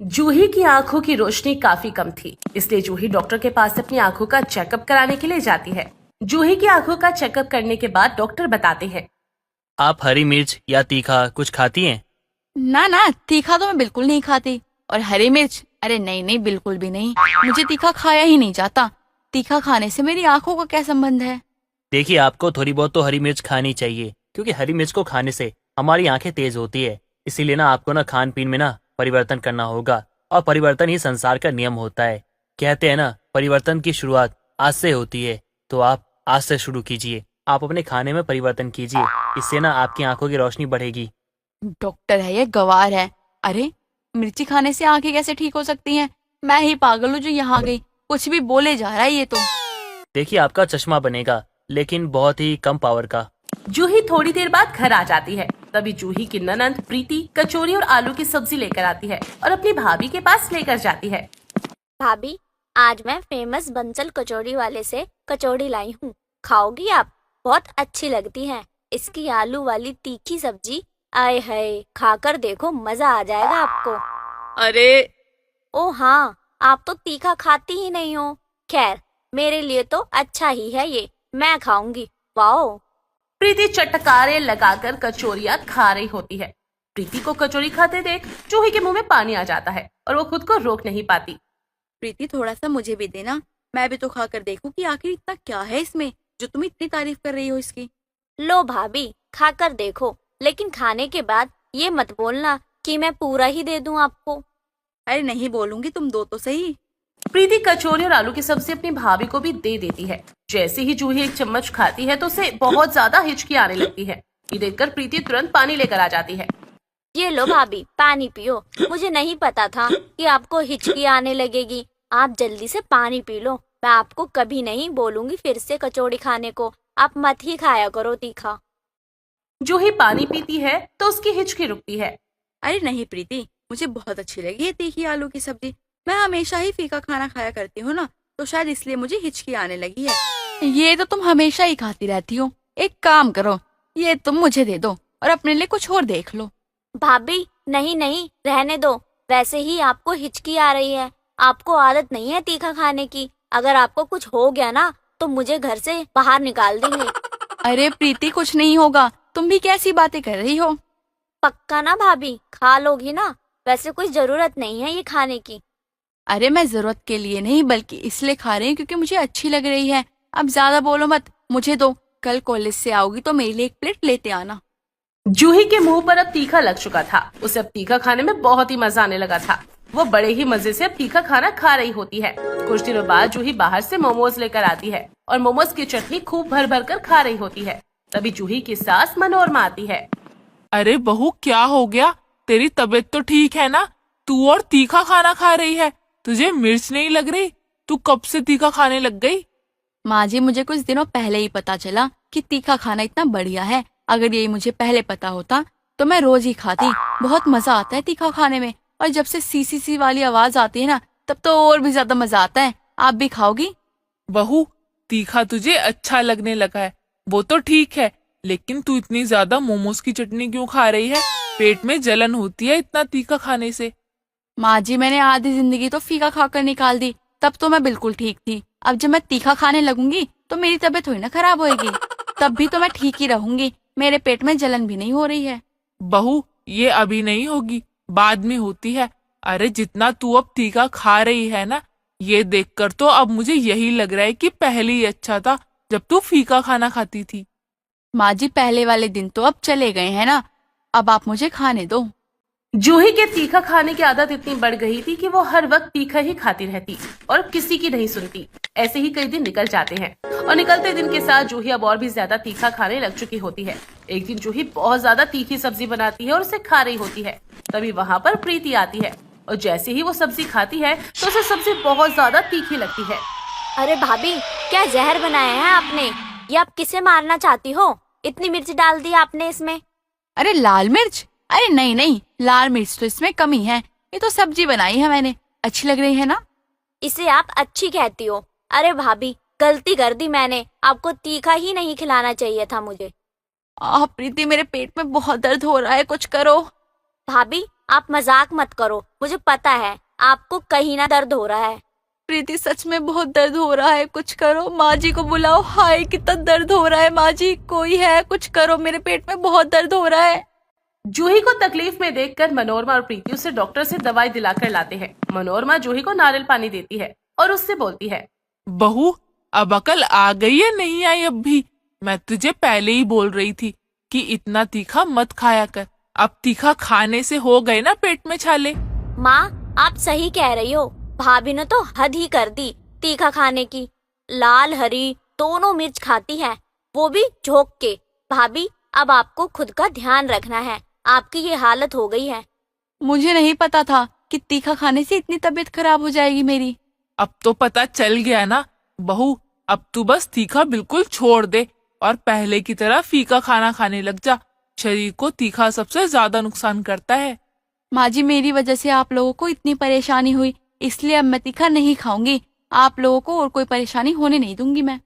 जूही की आंखों की रोशनी काफी कम थी, इसलिए जूही डॉक्टर के पास अपनी आंखों का चेकअप कराने के लिए जाती है। जूही की आंखों का चेकअप करने के बाद डॉक्टर बताते हैं, आप हरी मिर्च या तीखा कुछ खाती हैं? ना ना, तीखा तो मैं बिल्कुल नहीं खाती। और हरी मिर्च, अरे नहीं नहीं, बिल्कुल भी नहीं। मुझे तीखा खाया ही नहीं जाता। तीखा खाने से मेरी आंखों का क्या संबंध है? देखिए, आपको थोड़ी बहुत तो हरी मिर्च खानी चाहिए, क्योंकि हरी मिर्च को खाने से हमारी आंखें तेज होती है। इसीलिए ना आपको ना खान पीन में ना परिवर्तन करना होगा, और परिवर्तन ही संसार का नियम होता है। कहते हैं ना, परिवर्तन की शुरुआत आज से होती है। तो आप आज से शुरू कीजिए। आप अपने खाने में परिवर्तन कीजिए, इससे ना आपकी आंखों की रोशनी बढ़ेगी। डॉक्टर है या गवार है? अरे, मिर्ची खाने से आंखें कैसे ठीक हो सकती हैं? मैं ही पागल हूँ जो यहाँ गई। कुछ भी बोले जा रहा है ये तो। देखिए, आपका चश्मा बनेगा, लेकिन बहुत ही कम पावर का। जूही थोड़ी देर बाद घर आ जाती है। तभी जूही की ननंद प्रीति कचौरी और आलू की सब्जी लेकर आती है और अपनी भाभी के पास लेकर जाती है। भाभी, आज मैं फेमस बंसल कचौड़ी वाले से कचौड़ी लाई हूँ। खाओगी आप? बहुत अच्छी लगती है। इसकी आलू वाली तीखी सब्जी, आए हाय, खाकर देखो, मजा आ जाएगा आपको। अरे ओ हाँ, आप तो तीखा खाती ही नहीं हो। खैर, मेरे लिए तो अच्छा ही है ये, मैं खाऊंगी। वाओ। प्रीति चटकारे लगाकर कचौरियां खा रही होती है। प्रीति को कचौरी खाते देख जूही के मुंह में पानी आ जाता है और वो खुद को रोक नहीं पाती। प्रीति, थोड़ा सा मुझे भी देना। मैं भी तो खा कर देखूं कि आखिर इतना क्या है इसमें जो तुम इतनी तारीफ कर रही हो इसकी। लो भाभी, खाकर देखो, लेकिन खाने के बाद ये मत बोलना कि मैं पूरा ही दे दूं आपको। अरे नहीं बोलूंगी, तुम दो तो सही। प्रीति कचौरी और आलू की सब्जी अपनी भाभी को भी दे देती है। जैसे ही जूही एक चम्मच खाती है तो उसे बहुत ज्यादा हिचकी आने लगती है। ये देखकर प्रीति तुरंत पानी लेकर आ जाती है। ये लो भाभी, पानी पियो। मुझे नहीं पता था कि आपको हिचकी आने लगेगी। आप जल्दी से पानी पी लो। मैं आपको कभी नहीं बोलूंगी फिर से कचौड़ी खाने को। आप मत ही खाया करो तीखा। जूही पानी पीती है तो उसकी हिचकी रुकती है। अरे नहीं प्रीति, मुझे बहुत अच्छी लगी ये तीखी आलू की सब्जी। मैं हमेशा ही फीका खाना खाया करती हूँ ना, तो शायद इसलिए मुझे हिचकी आने लगी है। ये तो तुम हमेशा ही खाती रहती हो। एक काम करो, ये तुम मुझे दे दो और अपने लिए कुछ और देख लो। भाभी, नहीं नहीं, रहने दो। वैसे ही आपको हिचकी आ रही है। आपको आदत नहीं है तीखा खाने की। अगर आपको कुछ हो गया ना तो मुझे घर से बाहर निकाल देंगे। अरे प्रीति, कुछ नहीं होगा। तुम भी कैसी बातें कर रही हो? पक्का ना भाभी? खा लोगी ना? वैसे कोई जरूरत नहीं है ये खाने की। अरे मैं जरूरत के लिए नहीं, बल्कि इसलिए खा रही हूँ क्योंकि मुझे अच्छी लग रही है। अब ज्यादा बोलो मत, मुझे दो। कल कॉलेज से आओगी तो मेरे लिए एक प्लेट लेते आना। जूही के मुंह पर अब तीखा लग चुका था। उसे अब तीखा खाने में बहुत ही मजा आने लगा था। वो बड़े ही मजे से अब तीखा खाना खा रही होती है। कुछ दिनों बाद जूही बाहर से मोमोज लेकर आती है और मोमोज की चटनी खूब भर भर कर खा रही होती है। तभी जूही की सास मनोरमा आती है। अरे बहू, क्या हो गया? तेरी तबीयत तो ठीक है ना? तू और तीखा खाना खा रही है। तुझे मिर्च नहीं लग रही? तू कब से तीखा खाने लग गई? माँ जी, मुझे कुछ दिनों पहले ही पता चला कि तीखा खाना इतना बढ़िया है। अगर यही मुझे पहले पता होता तो मैं रोज ही खाती। बहुत मजा आता है तीखा खाने में। और जब से सी सी सी वाली आवाज आती है ना, तब तो और भी ज्यादा मजा आता है। आप भी खाओगी? बहू, तीखा तुझे अच्छा लगने लगा है, वो तो ठीक है, लेकिन तू इतनी ज्यादा मोमोज की चटनी क्यों खा रही है? पेट में जलन होती है इतना तीखा खाने से। माँ जी, मैंने आधी जिंदगी तो फीका खाकर निकाल दी। तब तो मैं बिल्कुल ठीक थी। अब जब मैं तीखा खाने लगूंगी तो मेरी तबीयत थोड़ी ना खराब होएगी। तब भी तो मैं ठीक ही रहूंगी। मेरे पेट में जलन भी नहीं हो रही है। बहू, ये अभी नहीं होगी, बाद में होती है। अरे जितना तू अब तीखा खा रही है ना, ये देखकर तो अब मुझे यही लग रहा है कि पहले ही अच्छा था जब तू फीका खाना खाती थी। माँ जी, पहले वाले दिन तो अब चले गए हैं ना। अब आप मुझे खाने दो। जूही के तीखा खाने की आदत इतनी बढ़ गई थी कि वो हर वक्त तीखा ही खाती रहती और किसी की नहीं सुनती। ऐसे ही कई दिन निकल जाते हैं और निकलते दिन के साथ जूही अब और भी ज्यादा तीखा खाने लग चुकी होती है। एक दिन जूही बहुत ज्यादा तीखी सब्जी बनाती है और उसे खा रही होती है। तभी वहाँ पर प्रीति आती है और जैसे ही वो सब्जी खाती है तो उसे सब्जी बहुत ज्यादा तीखी लगती है। अरे भाभी, क्या जहर बनाया है आपने? ये आप किसे मारना चाहती हो? इतनी मिर्च डाल दी आपने इसमें। अरे लाल मिर्च? अरे नहीं नहीं, लाल मिर्च तो इसमें कमी है। ये तो सब्जी बनाई है मैंने, अच्छी लग रही है ना। इसे आप अच्छी कहती हो? अरे भाभी, गलती कर दी मैंने। आपको तीखा ही नहीं खिलाना चाहिए था मुझे। प्रीति, मेरे पेट में बहुत दर्द हो रहा है, कुछ करो। भाभी, आप मजाक मत करो, मुझे पता है आपको कहीं ना दर्द हो रहा है। प्रीति सच में बहुत दर्द हो रहा है, कुछ करो। माँ जी को बुलाओ। हाय कितना दर्द हो रहा है। माँ जी कोई है, कुछ करो, मेरे पेट में बहुत दर्द हो रहा है। जूही को तकलीफ में देखकर मनोरमा और प्रीति उसे डॉक्टर से दवाई दिलाकर लाते हैं। मनोरमा जूही को नारियल पानी देती है और उससे बोलती है, बहू अब अकल आ गई है नहीं आई अब भी? मैं तुझे पहले ही बोल रही थी कि इतना तीखा मत खाया कर। अब तीखा खाने से हो गए ना पेट में छाले। माँ आप सही कह रही हो, भाभी ने तो हद ही कर दी तीखा खाने की। लाल हरी दोनों मिर्च खाती है, वो भी झोंक के। भाभी अब आपको खुद का ध्यान रखना है, आपकी ये हालत हो गई है। मुझे नहीं पता था कि तीखा खाने से इतनी तबीयत खराब हो जाएगी मेरी। अब तो पता चल गया ना बहू, अब तू बस तीखा बिल्कुल छोड़ दे और पहले की तरह फीका खाना खाने लग जा। शरीर को तीखा सबसे ज्यादा नुकसान करता है। माँ जी मेरी वजह से आप लोगों को इतनी परेशानी हुई, इसलिए अब मैं तीखा नहीं खाऊंगी। आप लोगों को और कोई परेशानी होने नहीं दूंगी मैं।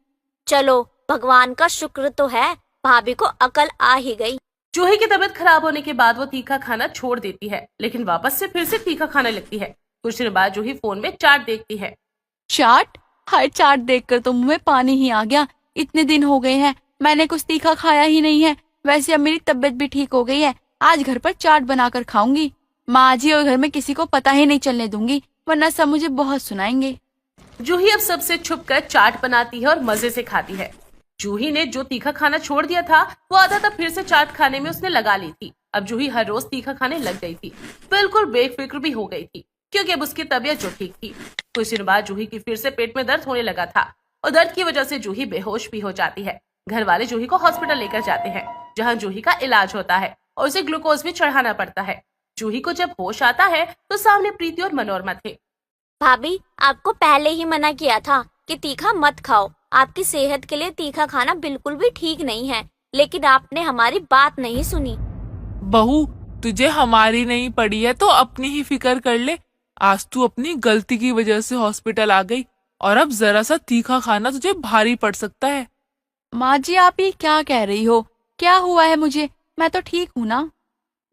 चलो भगवान का शुक्र तो है, भाभी को अकल आ ही गई। जूही की तबीयत खराब होने के बाद वो तीखा खाना छोड़ देती है, लेकिन वापस से फिर से तीखा खाने लगती है। कुछ दिन बाद जूही फोन में चाट देखती है। चाट? हाय चाट देखकर तो मुंह में पानी ही आ गया। इतने दिन हो गए हैं मैंने कुछ तीखा खाया ही नहीं है। वैसे अब मेरी तबीयत भी ठीक हो गई है, आज घर पर चाट बनाकर खाऊंगी। माँ जी और घर में किसी को पता ही नहीं चलने दूंगी, वरना सब मुझे बहुत सुनाएंगे। जूही अब सबसे छुपकर चाट बनाती है और मजे से खाती है। जूही ने जो तीखा खाना छोड़ दिया था वो आधा तक फिर से चाट खाने में उसने लगा ली थी। अब जूही हर रोज तीखा खाने लग गई थी, बिल्कुल बेफिक्र भी हो गई थी, क्योंकि अब उसकी तबीयत जो ठीक थी। कुछ दिन बाद जूही की फिर से पेट में दर्द होने लगा था और दर्द की वजह से जूही बेहोश भी हो जाती है। घर वाले जूही को हॉस्पिटल लेकर जाते हैं, जहाँ जूही का इलाज होता है और उसे ग्लूकोज भी चढ़ाना पड़ता है। जूही को जब होश आता है तो सामने प्रीति और मनोरमा थे। भाभी आपको पहले ही मना किया था कि तीखा मत खाओ, आपकी सेहत के लिए तीखा खाना बिल्कुल भी ठीक नहीं है, लेकिन आपने हमारी बात नहीं सुनी। बहू तुझे हमारी नहीं पड़ी है तो अपनी ही फिक्र कर ले। आज तू अपनी गलती की वजह से हॉस्पिटल आ गई और अब जरा सा तीखा खाना तुझे भारी पड़ सकता है। माँ जी आप ये क्या कह रही हो? क्या हुआ है मुझे? मैं तो ठीक हूँ ना।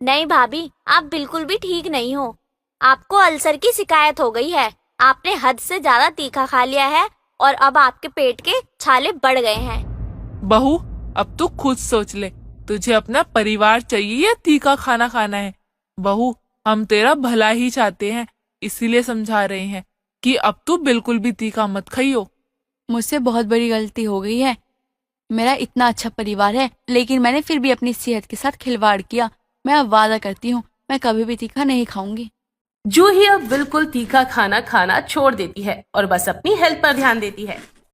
नहीं भाभी आप बिल्कुल भी ठीक नहीं हो, आपको अल्सर की शिकायत हो गई है। आपने हद से ज्यादा तीखा खा लिया है और अब आपके पेट के छाले बढ़ गए हैं। बहू अब तू खुद सोच ले, तुझे अपना परिवार चाहिए या तीखा खाना खाना है? बहू हम तेरा भला ही चाहते हैं, इसीलिए समझा रहे हैं कि अब तू बिल्कुल भी तीखा मत खाइयो। मुझसे बहुत बड़ी गलती हो गई है। मेरा इतना अच्छा परिवार है, लेकिन मैंने फिर भी अपनी सेहत के साथ खिलवाड़ किया। मैं अब वादा करती हूँ मैं कभी भी तीखा नहीं खाऊंगी। जूही अब बिल्कुल तीखा खाना खाना छोड़ देती है और बस अपनी हेल्थ पर ध्यान देती है।